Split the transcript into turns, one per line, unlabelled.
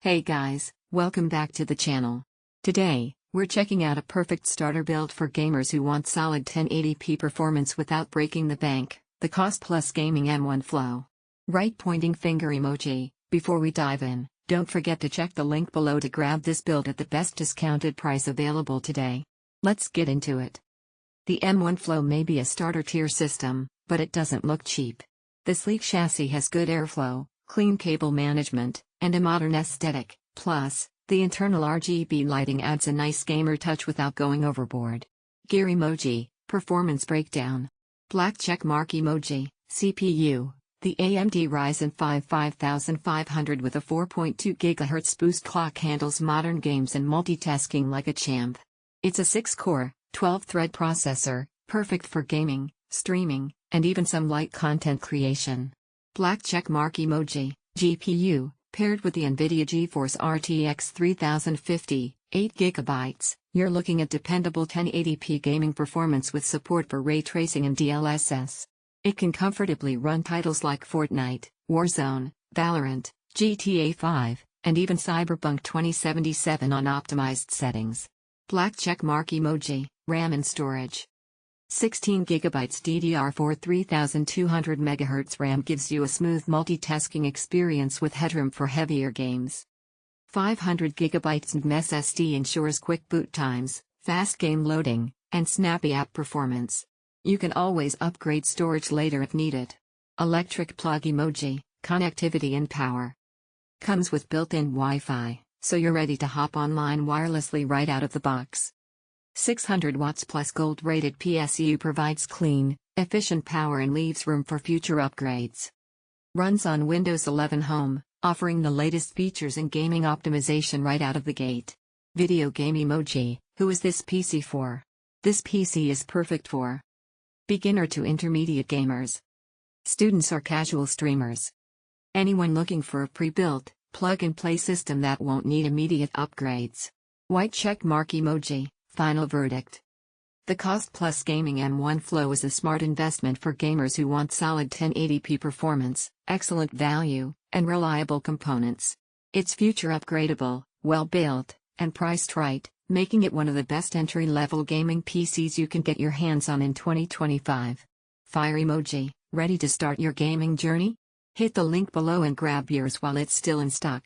Hey guys, welcome back to the channel. Today, we're checking out a perfect starter build for gamers who want solid 1080p performance without breaking the bank, the Cost Plus Gaming M1 Flow. Right pointing finger emoji. Before we dive in, don't forget to check the link below to grab this build at the best discounted price available today. Let's get into it. The M1 Flow may be a starter tier system, but it doesn't look cheap. The sleek chassis has good airflow, clean cable management, and a modern aesthetic. Plus, the internal RGB lighting adds a nice gamer touch without going overboard. Gear emoji, performance breakdown. Black check mark emoji, CPU. The AMD Ryzen 5 5500 with a 4.2 GHz boost clock handles modern games and multitasking like a champ. It's a 6-core, 12-thread processor, perfect for gaming, streaming, and even some light content creation. Black check mark emoji, GPU, paired with the NVIDIA GeForce RTX 3050, 8GB, you're looking at dependable 1080p gaming performance with support for ray tracing and DLSS. It can comfortably run titles like Fortnite, Warzone, Valorant, GTA 5, and even Cyberpunk 2077 on optimized settings. Black check mark emoji, RAM and storage. 16GB DDR4-3200 MHz RAM gives you a smooth multitasking experience with headroom for heavier games. 500GB NVMe SSD ensures quick boot times, fast game loading, and snappy app performance. You can always upgrade storage later if needed. Electric plug emoji, connectivity and power. Comes with built-in Wi-Fi, so you're ready to hop online wirelessly right out of the box. 600 watts plus gold-rated PSU provides clean, efficient power and leaves room for future upgrades. Runs on Windows 11 Home, offering the latest features in gaming optimization right out of the gate. Video game emoji, who is this PC for? This PC is perfect for beginner to intermediate gamers, students or casual streamers. Anyone looking for a pre-built, plug-and-play system that won't need immediate upgrades. White check mark emoji. Final verdict. The Cost Plus Gaming M1 Flow is a smart investment for gamers who want solid 1080p performance, excellent value, and reliable components. It's future upgradable, well-built, and priced right, making it one of the best entry-level gaming PCs you can get your hands on in 2025. Fire emoji, ready to start your gaming journey? Hit the link below and grab yours while it's still in stock.